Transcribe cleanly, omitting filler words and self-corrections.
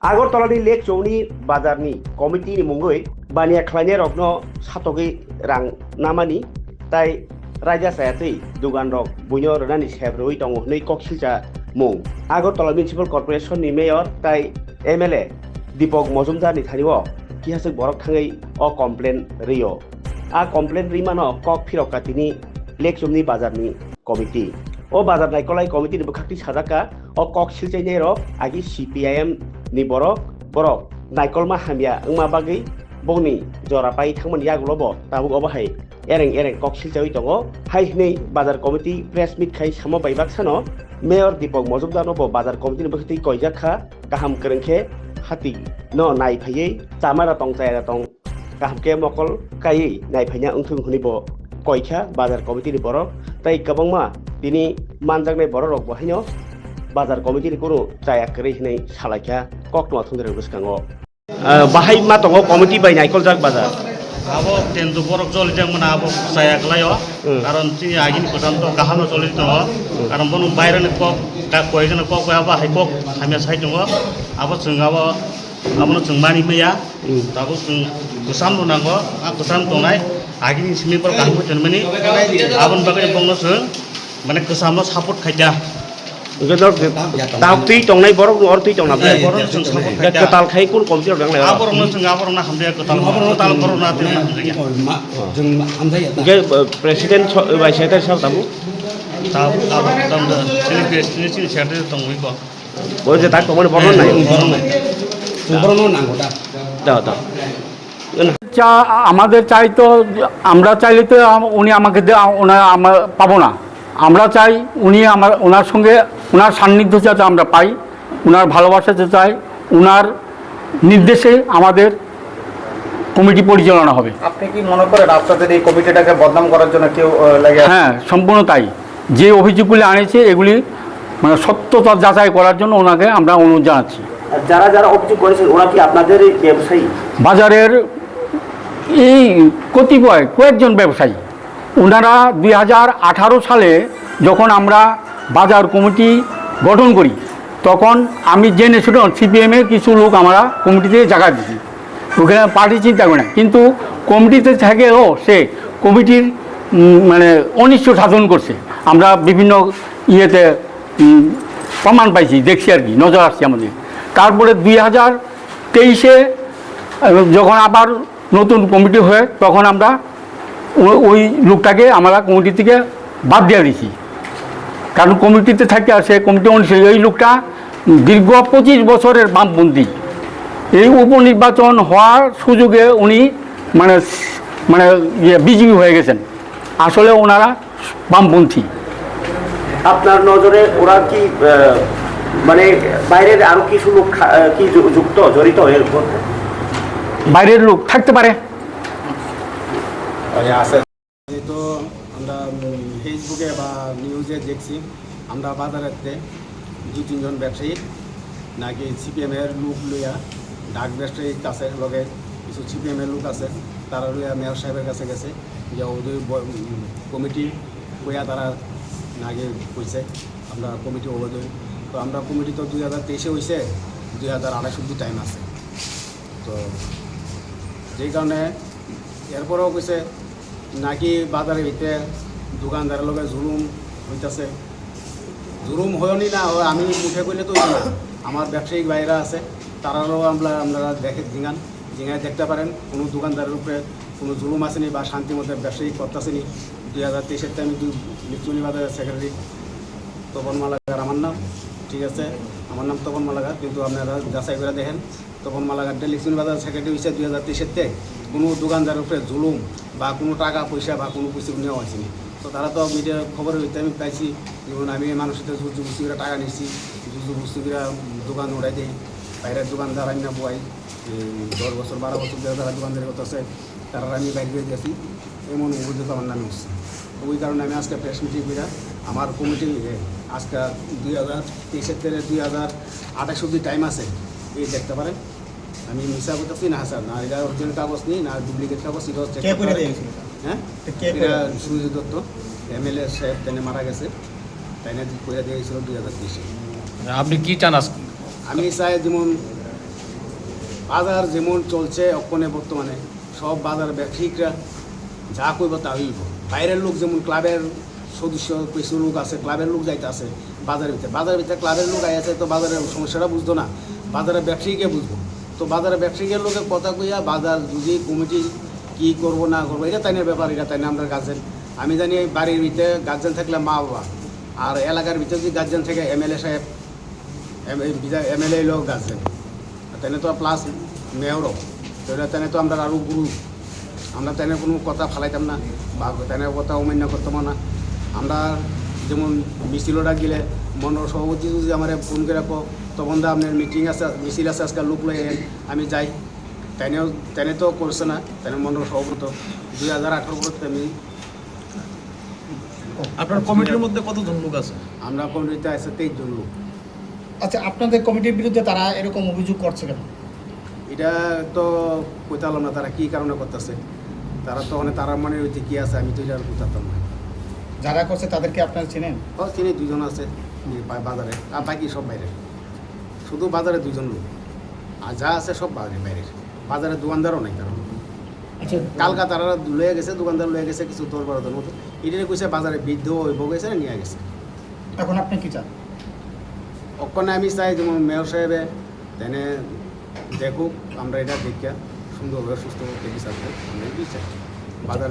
আগরতলাनि lake चौनि बाजारनि कमिटिनि मुङै बानिया खालायनाय रकनो सातगै रां नामानि ताई रायजा सायातै दुगान रक बुइनो रनानि सेब्रoi दङ नै कक्सिलजा मुं আগরতলা मिउनिसिपल कर्पोरेशननि मेयर ताई एमएलए दीपक मजुमदारनि थानिव किहासक बरक थाङै अ कमप्लेन रियो आ कमप्लेन रिमानो कक फिरकातिनि लेक चौनि बाजारनि कमिटि ओ बाजार नायकलाय कमिटिनि बखाक्ति साजाका अ कक्सिलजायनि रक आगि सीपीआईएम नि borok नायकलमा हामिया ओंमा बागै बगनि जरापाय थांमोन यागलबो ताबुक अबाहाय एरें कक्सिलजाय दङ हायनै बाजार कमिटि प्रेस मिट खाय सामो बायबाक सानो मेयर दीपक मजुमदारनोबो बाजार कमिटिनि बखति कयजाखा गाहाम करंखे हाति न नायफायै चामारा तंग जायरा तंग गाहामके मकल कायै नायफायना ओंथुं हुनिबो कयखा बाजार कमिटिनि बरक ताई गोबांमा दिनि मानजांनाय बरक बहायनो बाजार कमिटिनि कुनु जायाखै होननाय सालायखा कक्टमा थुंद्रे गोसखाङो बाहाय मा दङ कमिटि बाय नायकल जाक बाजार abo tentu borok joli jang mana abo saya kelayo karon tini agini kosan to kahano joli to karon bonu bayar ni kok koiজন kok aba hai kok hamia sai to abo jengabo abono jengmani meya tabo jeng kosan lo nango a kosan to nai agini simi por kahmo jenmani abon bagai bongno jeng mane kosan lo support khaja ताव तुई टंगनाय बरक और तुई टंगना बे बरक जों सापट कताल खाय कुन committee दंलाय आबरनो जों आबरना हामदे कताल बरना देना जों हामजाया के प्रेसिडेंट बाय सेक्रेटारि साहब ताबु दम सिनि सेक्रेटारि दंबै को ওই যে তাক কমনে বরণ নাই বরণ নাঙ্গো দা চা আমাদের চাই তো আমরা চাইলে তো উনি আমাকে পাবো না আমরা চাই উনি ওনার সঙ্গে ওনার সান্নিধ্য যাতে আমরা পাই ওনার ভালোবাসা যেতে চাই ওনার নির্দেশে আমাদের কমিটি পরিচালনা হবে। আপনি কি মনে করেন আপনাদের এই কমিটিটাকে বদনাম করার জন্য কেউ লাগে? হ্যাঁ সম্পূর্ণ তাই যে অভিযোগগুলি আনেছে এগুলি মানে সত্যতা যাচাই করার জন্য ওনাকে আমরা অনুরোধ জানাচ্ছি। যারা যারা অভিযোগ করেছেন ওরা কি আপনাদের ব্যবসায়ী বাজারের এই কয়েকজন ব্যবসায়ী ওনারা 2018 সালে যখন আমরা বাজার কমিটি গঠন করি তখন আমি জেনে শুনে সিপিএমের কিছু লোক আমরা কমিটিতে জায়গা দিচ্ছি ওখানে পার্টি চিন্তা করে না কিন্তু কমিটিতে থেকেও সে কমিটির মানে অনিষ্ট সাধন করছে আমরা বিভিন্ন ইয়েতে প্রমাণ পাইছি দেখছি আর কি নজর আসছে আমাদের। তারপরে 2023-এ যখন আবার নতুন কমিটি হয়ে তখন আমরা ওই লোকটাকে আমরা কমিটি থেকে বাদ দিয়ে দিয়েছি কারণ কমিটিতে থাকে আর সে কমিটি অনুসারে এই লোকটা দীর্ঘ 25 বছরের বামপন্থী এই উপনির্বাচন হওয়ার সুযোগে উনি মানে মানে বিজেপি হয়ে গেছেন আসলে ওনারা বামপন্থী। আপনার নজরে ওরা কি মানে বাইরের আরো কিছু লোক কি যুক্ত জড়িত এর মধ্যে বাইরের লোক থাকতে পারে তো আমরা ফেসবুকে বা নিউজে দেখছি আমরা বাজারেতে 2-3 জন ব্যবসায়ী নাকি সিপিএমের লোক লইয়া ডাক ব্যবসায়ীর কাছে লগে কিছু সিপিএমের লোক আছে তারা লইয়া মেয়র সাহেবের কাছে গেছে যে ওদের কমিটি কইয়া তারা নাকি কইছে আমরা কমিটি অবৈধ তো আমরা কমিটি তো 2023-এ হয়েছে 2028 অবধি টাইম আছে তো যেই কারণে এরপরেও কইছে নাকি বাজারের ভিতরে দোকানদারের লগে জুলুম হইতেছে জুলুম হয়নি না আমি মুখে কইলে তো না আমার ব্যবসায়িক ভাইরা আছে তারাও আপনারা জিঙায় দেখতে পারেন কোনো দোকানদারের উপরে কোনো জুলুম আসেনি বা শান্তি মধ্যে ব্যবসায়িক করতেছেনি 2023-এতে আমি লিচুনি বাজারের সেক্রেটারি তপন মালাগার আমার নাম ঠিক আছে আমার নাম তপন মালাগার কিন্তু আপনারা যাচাই করে দেখেন তপন মালাগারটা লিচুনি বাজারের সেক্রেটারি হয়েছে 2023-এতে কোনো দোকানদারের উপরে জুলুম বা কোনো টাকা পয়সা বা কোনো কিছু নেওয়া হয়েছে তো তারা তো মিডিয়ার খবরের হইতে আমি পাইছি যেমন আমি মানুষের জুজু বুস্তিরা টাকা নিচ্ছি জুজু বুস্তিরা দোকান উড়াই দিই বাইরের দোকানদার আমি না বই 10 বছর 12 বছর ধরে যারা দোকানদারি করতেছে তারা আমি বাইরে দিয়ে গেছি এমন অভিযোগ আমার নামে হচ্ছে ওই কারণে আমি আজকে প্রেস মিটিং করে আমার কমিটি আজকে 2023-এর 2028 অবধি টাইম আছে এই দেখতে পারেন আমি মিশা করতেছি না স্যার না এটা অরিজিনাল কাগজ নেই না ডুপ্লিকেট কাগজ হ্যাঁ এটা সুরজিৎ দত্ত এমএলএ সাহেব তাই মারা গেছে তাই না করে দিয়েছিল 2023-এ। আপনি কি চান আমি চাই যেমন বাজার যেমন চলছে অক্ষণে বর্তমানে সব বাজার ব্যবসায়িকরা যা করব তা হইব। বাইরের লোক যেমন ক্লাবের সদস্য কিছু লোক আছে, ক্লাবের লোক যাইতে আছে বাজারের ভিতরে ক্লাবের লোক আইছে, তো বাজারের সমস্যাটা বুঝতো না, বাজারের ব্যবসায়ীকে বুঝবো। তো বাজারের ব্যবসায়ীদের লোকের কথা কইয়া বাজার যদি কমিটি কী করবো না করবো এটা তাইনের ব্যাপার, এটা তাই না আমরা গার্জেন। আমি জানি এই বাড়ির ভিতরে গার্জেন থাকলে মা বাবা, আর এলাকার ভিতরে যদি গার্জেন থেকে এমএলএ সাহেব, এমএলএ লোক গার্জেন, তাইলে তো প্লাস মেয়রও, তো এটা তাইলে তো আমরা আরও গুরু, আমরা তাইনের কোনো কথা ফালাইতাম না বা তাইনের কথা অমান্য করতাম না। আমরা যেমন মিছিলটা গেলে মন্ডল সভাপতি যদি আমার ফোন করে রাখো, তখন তো আপনার মিটিং আছে, মিছিল আছে, আজকাল লোক লয়ে আমি যাই, তাইনে তো করছে না, তাইনে মন্ডল সভাপতি 2018 পর আমি। আপনার কমিটির মধ্যে কতজন লোক আছে? আমরা কমিটিতে আছে 23 জন লোক। আচ্ছা, আপনাদের কমিটির বিরুদ্ধে তারা এরকম অভিযোগ করছে কেন? এটা তো কইতে পারলাম না তারা কী কারণে করতেছে, তারা তো তারা মনে হইতে কী আছে আমি তো এটা আর বুঝতাম না। যারা করছে তাদেরকে আপনারা চেনেন? চিনি 2 জন আছে বাজারে, আর বাকি সব বাইরে, শুধু বাজারে 2 জন লোক, আর যা আছে সব বাইরের। বাজারে দোকানদারও নাই কারণ। আচ্ছা, কালকা তারা লয়ে গেছে, দোকানদার লয়ে গেছে কিছু 10-12 মতো, এটাই কইছে বাজারে বৃদ্ধ হইব গেছে নিয়ে গেছে। এখন আপনি কি চান? ওখানে আমি চাই যেমন মেয়র সাহেবে তেনে দেখুক, আমরা এটা দেখিয়া সুন্দরভাবে সুস্থভাবে বিচার করি, আমরা এটাই চাই। বাজার